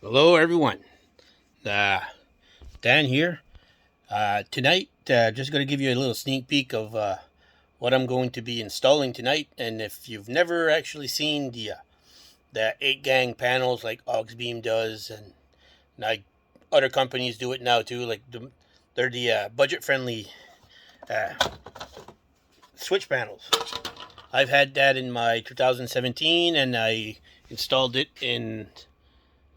Hello, everyone. Dan here. Tonight, just going to give you a little sneak peek of what I'm going to be installing tonight. And if you've never actually seen the 8-gang panels like Augsbeam does, and like other companies do it now too, they're the budget-friendly uh, switch panels. I've had that in my 2017, and I installed it in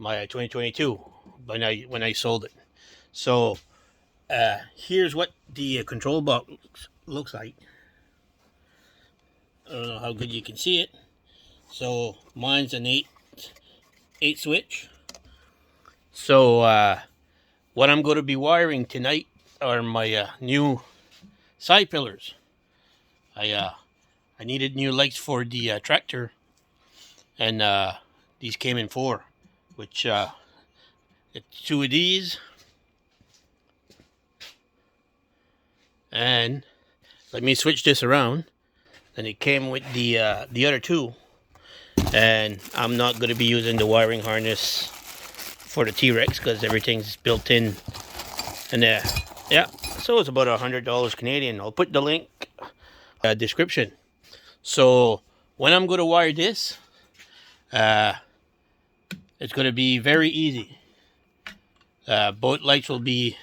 my 2022 when I sold it. So here's what the control box looks like. I don't know how good you can see it. So mine's an 8 switch. So what I'm going to be wiring tonight are my new side pillars. I needed new lights for the tractor, and these came in 4, which it's 2 of these. And let me switch this around. And it came with the other 2. And I'm not going to be using the wiring harness for the T-Rex because everything's built in. And yeah, so it's about $100 Canadian. I'll put the link description. So when I'm going to wire this, it's going to be very easy. Both lights will be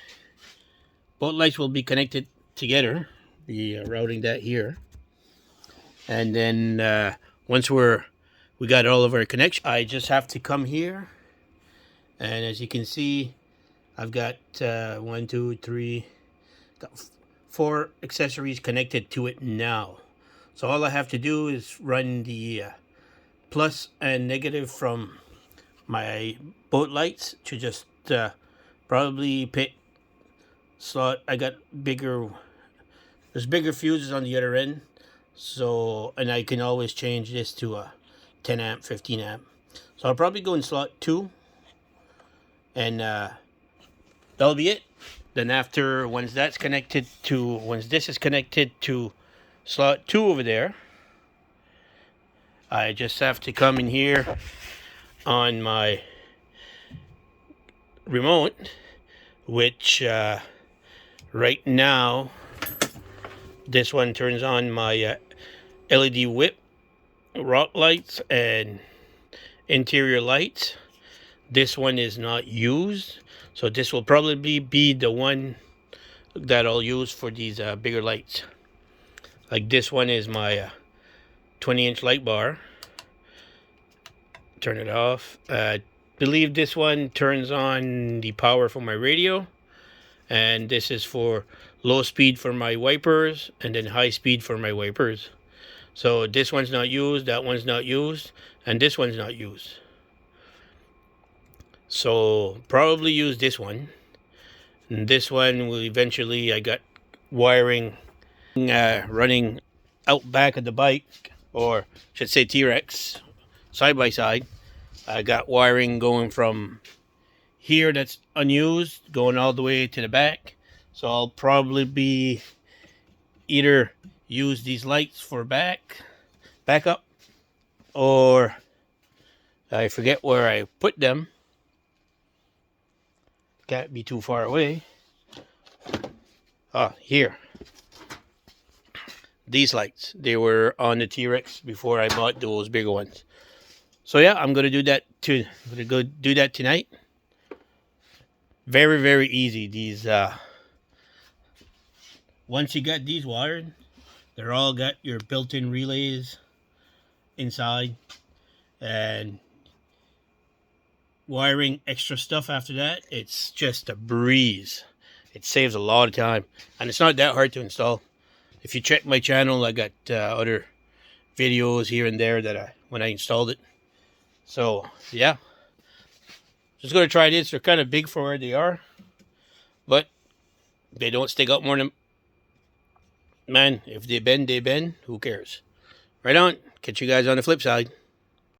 connected together. Be routing that here, and then once we got all of our connections, I just have to come here, and as you can see, I've got 1, 2, 3, got 4 accessories connected to it now. So all I have to do is run the plus and negative from my boat lights to just probably pick slot. I got there's bigger fuses on the other end, so, and I can always change this to a 10 amp, 15 amp. So I'll probably go in slot 2, and that'll be it. Then after, once this is connected to slot 2 over there, I just have to come in here on my remote, which right now this one turns on my LED whip, rock lights, and interior lights. This one is not used, so this will probably be the one that I'll use for these bigger lights. Like this one is my 20-inch light bar. Turn it off. Believe this one turns on the power for my radio, and this is for low speed for my wipers, and then high speed for my wipers. So this one's not used, that one's not used, and this one's not used. So probably use this one. And this one will eventually, I got wiring running out back of the bike, or should say T-Rex, side by side. I got wiring going from here that's unused, going all the way to the back. So I'll probably be either use these lights for backup, or I forget where I put them. Can't be too far away. Here. These lights, they were on the T-Rex before I bought those bigger ones. So yeah, I'm gonna do that too. I'm gonna go do that tonight. Very, very easy. These once you got these wired, they're all got your built-in relays inside, and wiring extra stuff after that, it's just a breeze. It saves a lot of time, and it's not that hard to install. If you check my channel, I got other videos here and there that when I installed it. So yeah, just gonna try this. They're kind of big for where they are, but they don't stick out more than, man, if they bend, they bend. Who cares? Right on. Catch you guys on the flip side.